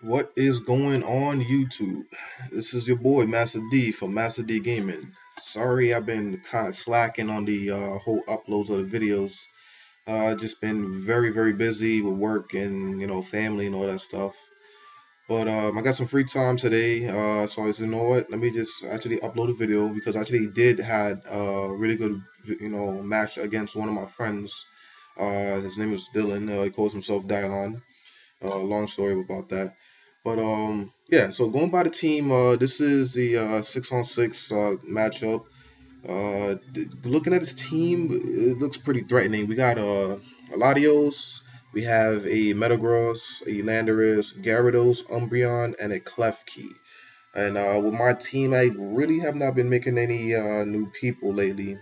What is going on YouTube? This is your boy Master D from Master D Gaming. Sorry, I've been kind of slacking on the whole uploads of the videos. Just been very busy with work and family and all that stuff. But I got some free time today, so I said, you know what? Let me just actually upload a video because I actually did had a really good match against one of my friends. His name is Dylan. He calls himself Dylon. Long story about that. But yeah. So going by the team, this is the 6-on-6 matchup. Looking at his team, it looks pretty threatening. We got Latios, we have a Metagross, a Landorus, Gyarados, Umbreon, and a Klefki. And with my team, I really have not been making any new people lately.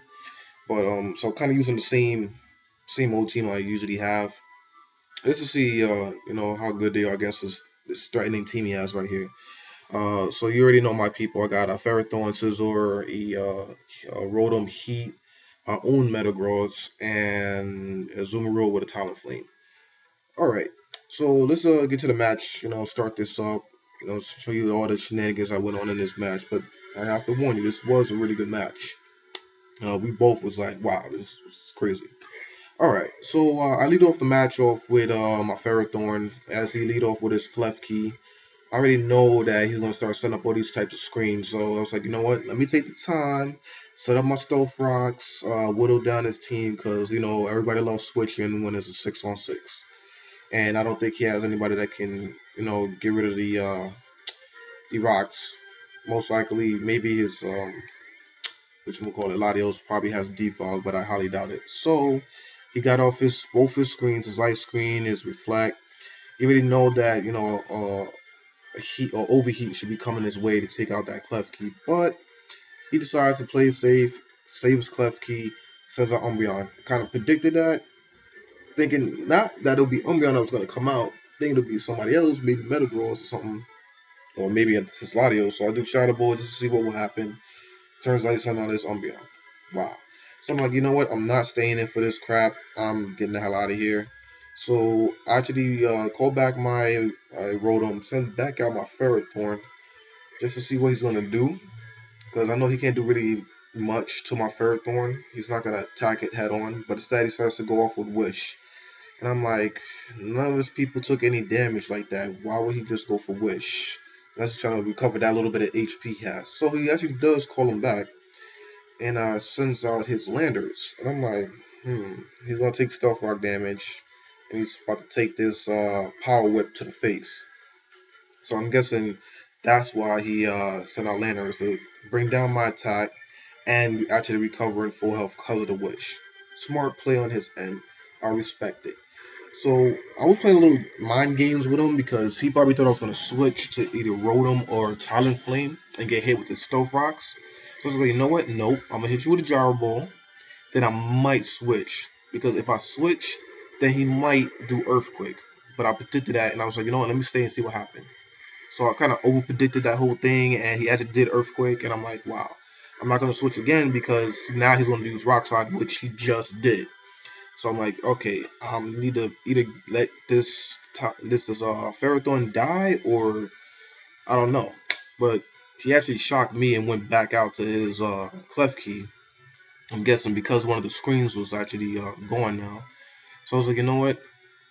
But so kind of using the same old team I usually have. Just to see how good they are against this threatening team he has right here. So you already know my people. I got a Ferrothorn, Scizor, a Rotom Heat, our own Metagross, and a Azumarill with a Talonflame. All right, so let's get to the match. Start this up. Show you all the shenanigans I went on in this match. But I have to warn you, this was a really good match. We both was like, wow, this is crazy. All right, so I lead off the match off with my Ferrothorn as he lead off with his Klefki. I already know that he's gonna start setting up all these types of screens. So I was like, you know what? Let me take the time, set up my Stealth Rocks, whittle down his team because everybody loves switching when it's a 6-on-6, and I don't think he has anybody that can get rid of the rocks. Most likely, maybe his which we'll call it Latios probably has defog, but I highly doubt it. So he got off his both his screens, his light screen, his reflect. He already know that a heat or overheat should be coming his way to take out that Klefki, but he decides to play safe, saves Klefki, sends out Umbreon. Kind of predicted that, thinking not that it'll be Umbreon that was going to come out, thinking it'll be somebody else, maybe Metagross or something, or maybe a Latios. So I do Shadow Ball just to see what will happen. Turns out he sent out this Umbreon. Wow. So I'm like, you know what? I'm not staying in for this crap. I'm getting the hell out of here. So I actually called back my Rotom, sent back out my Ferrothorn, just to see what he's gonna do. Because I know he can't do really much to my Ferrothorn. He's not gonna attack it head on, but instead he starts to go off with Wish. And I'm like, none of his people took any damage like that. Why would he just go for Wish? Let's try to recover that little bit of HP he has. So he actually does call him back and sends out his Landers. And I'm like, he's gonna take Stealth Rock damage, and he's about to take this Power Whip to the face. So I'm guessing that's why he sent out Landers to bring down my attack and actually recover in full health because of the wish. Smart play on his end. I respect it. So I was playing a little mind games with him because he probably thought I was going to switch to either Rotom or Talonflame and get hit with his Stealth Rocks. So I was like, you know what? Nope. I'm going to hit you with a Gyro Ball. Then I might switch. Because if I switch, then he might do Earthquake. But I predicted that and I was like, you know what? Let me stay and see what happened. So I kind of over predicted that whole thing and he actually did Earthquake. And I'm like, wow. I'm not going to switch again because now he's going to use Rock Slide, which he just did. So I'm like, okay, need to either let this Ferrothorn die or I don't know. But he actually shocked me and went back out to his Klefki. I'm guessing because one of the screens was actually gone now. So I was like, you know what?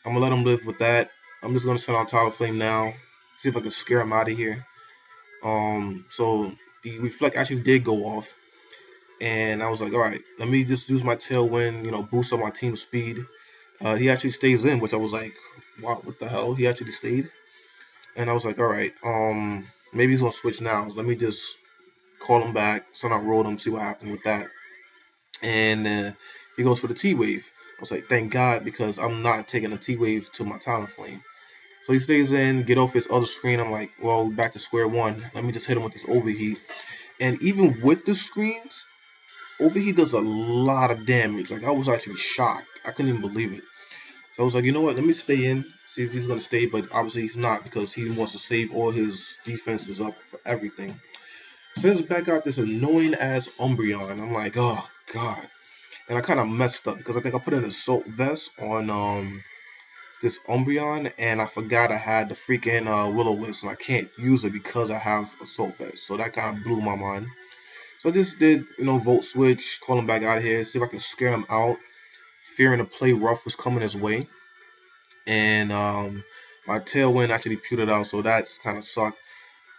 I'm gonna let him live with that. I'm just gonna send out Talonflame now. See if I can scare him out of here. So the reflect actually did go off, and I was like, all right, let me just use my tailwind, boost up my team speed. He actually stays in, which I was like, wow, what the hell? He actually stayed. And I was like, all right, maybe he's gonna switch now. Let me just call him back, send out Rotom, see what happened with that. And he goes for the T Wave. I was like, thank God, because I'm not taking a T Wave to my Talonflame. So he stays in, get off his other screen. I'm like, well, back to square one. Let me just hit him with this overheat. And even with the screens, overheat does a lot of damage. Like I was actually shocked. I couldn't even believe it. So I was like, you know what? Let me stay in, see if he's gonna stay. But obviously he's not because he wants to save all his defenses up for everything. Sends back out this annoying ass Umbreon. I'm like, oh god. And I kind of messed up because I think I put an assault vest on this Umbreon, and I forgot I had the freaking Will-O-Wisp, and I can't use it because I have Assault Vest. So that kind of blew my mind. So I just did, Volt Switch, call him back out of here, see if I can scare him out, fearing to play rough was coming his way. And my Tailwind actually pewtered out, so that's kind of sucked.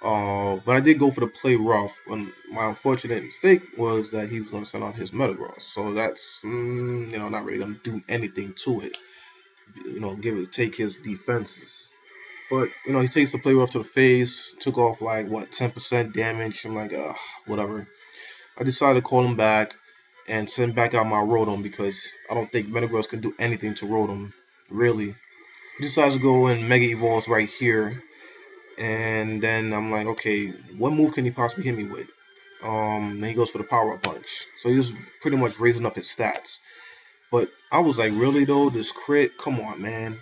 But I did go for the play rough. And my unfortunate mistake was that he was going to send out his Metagross. So that's, not really going to do anything to it. Take his defenses. But, he takes the play rough to the face, took off like, 10% damage. I'm like, whatever. I decided to call him back and send back out my Rotom because I don't think Metagross can do anything to Rotom, really. He decides to go and Mega Evolves right here. And then I'm like, okay, what move can he possibly hit me with? Then he goes for the Power Up Punch. So he was pretty much raising up his stats. But I was like, really though, this crit? Come on, man.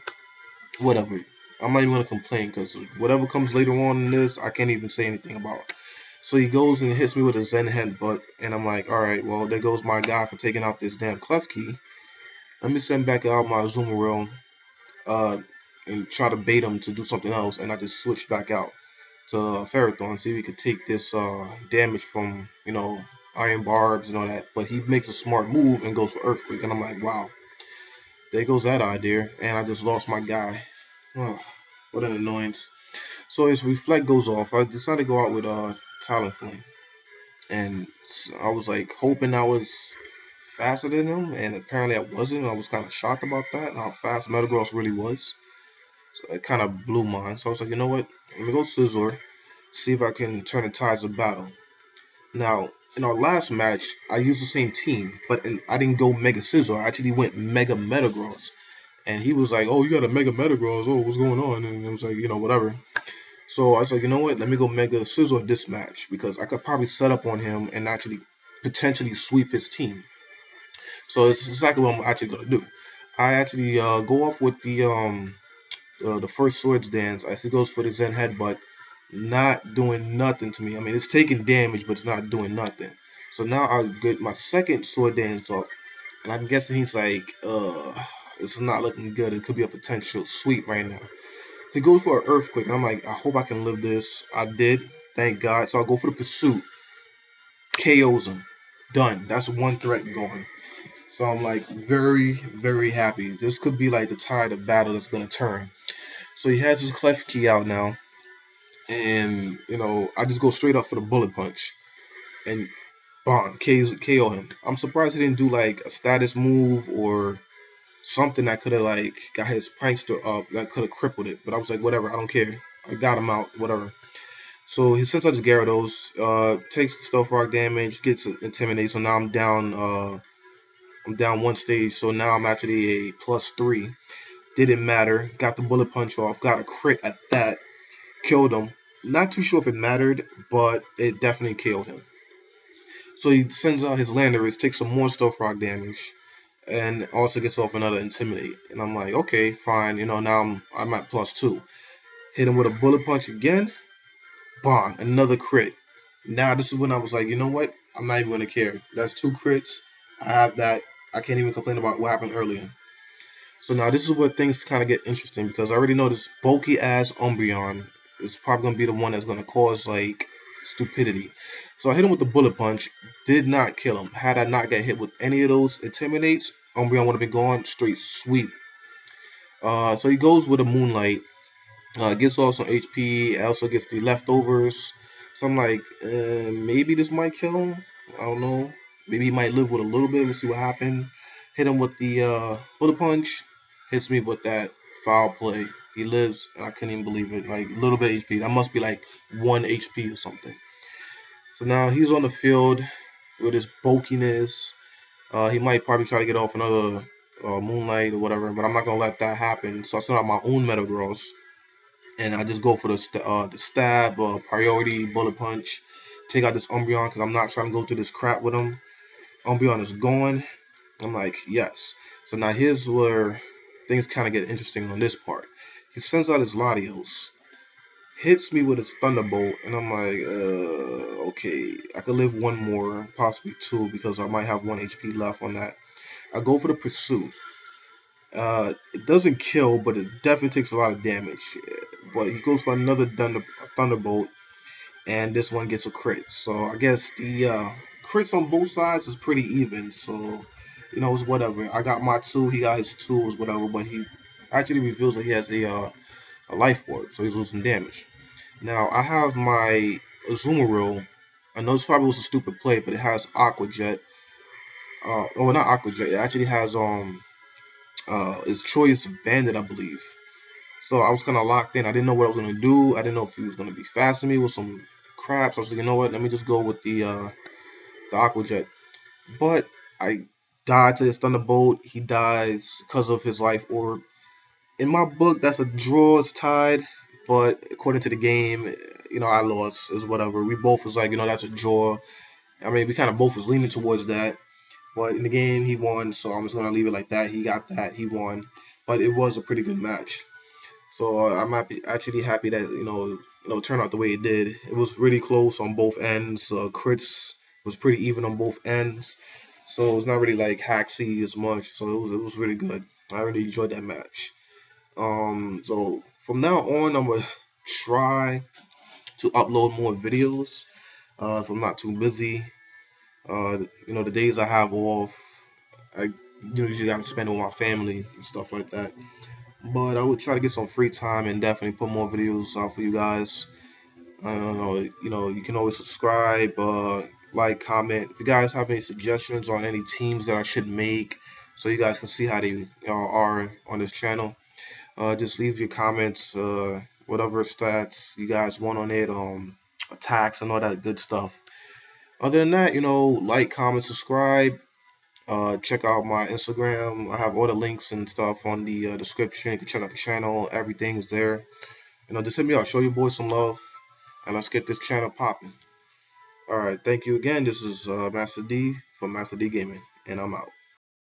Whatever. I'm not even going to complain because whatever comes later on in this, I can't even say anything about. So he goes and hits me with a Zen Headbutt. And I'm like, alright, well, there goes my guy for taking out this damn Klefki. Let me send back out my Azumarill. And try to bait him to do something else, and I just switched back out to Ferrothorn, see if we could take this damage from, Iron Barbs and all that. But he makes a smart move and goes for Earthquake, and I'm like, wow, there goes that idea, and I just lost my guy. Oh, what an annoyance. So his Reflect goes off. I decided to go out with Talonflame, and I was like hoping I was faster than him, and apparently I wasn't. I was kind of shocked about that, how fast Metagross really was. So it kind of blew mine. So I was like, you know what? Let me go Scizor, see if I can turn the tides of battle. Now, in our last match, I used the same team, but I didn't go Mega Scizor. I actually went Mega Metagross. And he was like, oh, you got a Mega Metagross. Oh, what's going on? And I was like, whatever. So I was like, you know what? Let me go Mega Scizor this match because I could probably set up on him and actually potentially sweep his team. So it's exactly what I'm actually going to do. I actually go off with the first Swords Dance. I see goes for the Zen Headbutt, not doing nothing to me. I mean, it's taking damage, but it's not doing nothing. So now I get my second Sword Dance up, and I'm guessing he's like, this is not looking good. It could be a potential sweep right now. He goes for an Earthquake, and I'm like, I hope I can live this. I did, thank God. So I'll go for the Pursuit. KOs him. Done. That's one threat going. So I'm like very, very happy. This could be like the tide of battle that's gonna turn. So he has his Klefki out now, and I just go straight up for the Bullet Punch, and bang, KO him. I'm surprised he didn't do like a status move or something that could have like got his prankster up that could have crippled it. But I was like, whatever, I don't care. I got him out, whatever. So he sends out his Gyarados, takes the Stealth Rock damage, gets Intimidate. So now I'm down. I'm down one stage. So now I'm actually a +3. Didn't matter. Got the Bullet Punch off. Got a crit at that. Killed him. Not too sure if it mattered, but it definitely killed him. So he sends out his Landorus, takes some more Stealth Rock damage, and also gets off another Intimidate. And I'm like, okay, fine. Now I'm at +2. Hit him with a Bullet Punch again. Bang, another crit. Now this is when I was like, you know what? I'm not even gonna care. That's 2 crits. I have that. I can't even complain about what happened earlier. So now this is where things kind of get interesting because I already know this bulky ass Umbreon is probably gonna be the one that's gonna cause like stupidity. So I hit him with the Bullet Punch, did not kill him. Had I not got hit with any of those Intimidates, Umbreon would have been gone straight sweep. So he goes with a Moonlight, gets off some HP, also gets the leftovers. So I'm like, maybe this might kill him. I don't know. Maybe he might live with a little bit. We'll see what happens. Hit him with the Bullet Punch. Hits me with that foul play. He lives, and I couldn't even believe it. Like, a little bit HP. That must be like 1 HP or something. So now he's on the field with his bulkiness. He might probably try to get off another Moonlight or whatever, but I'm not going to let that happen. So I send out my own Metagross, and I just go for the stab, priority, Bullet Punch. Take out this Umbreon because I'm not trying to go through this crap with him. Umbreon is gone. I'm like, yes. So now here's where things kind of get interesting on this part. He sends out his Latios, hits me with his Thunderbolt, and I'm like, okay, I could live 1 more, possibly 2, because I might have 1 HP left on that. I go for the Pursuit. It doesn't kill, but it definitely takes a lot of damage. But he goes for another thunderbolt, and this one gets a crit. So I guess the crits on both sides is pretty even. So it's whatever. I got my two, he got his two, is whatever. But he actually reveals that he has a life orb, so he's losing damage. Now I have my Azumarill. I know this probably was a stupid play, but it has Aqua Jet. Oh, not Aqua Jet. It actually has his choice Bandit, I believe. So I was kind of locked in. I didn't know what I was gonna do. I didn't know if he was gonna be fast me with some crap. So I was like, you know what? Let me just go with the Aqua Jet. But I died to his Thunderbolt. He dies because of his life orb. In my book, that's a draw. It's tied. But according to the game, I lost. Is whatever. We both was like, that's a draw. I mean, we kind of both was leaning towards that. But in the game, he won. So I'm just gonna leave it like that. He got that. He won. But it was a pretty good match. So I'm actually happy that it turned out the way it did. It was really close on both ends. Crits was pretty even on both ends. So it's not really like hacksy as much. So it was really good. I really enjoyed that match. So from now on, I'm gonna try to upload more videos. If I'm not too busy. The days I have off, I usually gotta spend it with my family and stuff like that. But I would try to get some free time and definitely put more videos out for you guys. I don't know, you can always subscribe, like, comment. If you guys have any suggestions on any teams that I should make, so you guys can see how they are on this channel, just leave your comments. Whatever stats you guys want on it, attacks and all that good stuff. Other than that, like, comment, subscribe. Check out my Instagram. I have all the links and stuff on the description. You can check out the channel. Everything is there. Just hit me up. Show your boys some love. And let's get this channel popping. All right. Thank you again. This is Master D from Master D Gaming. And I'm out.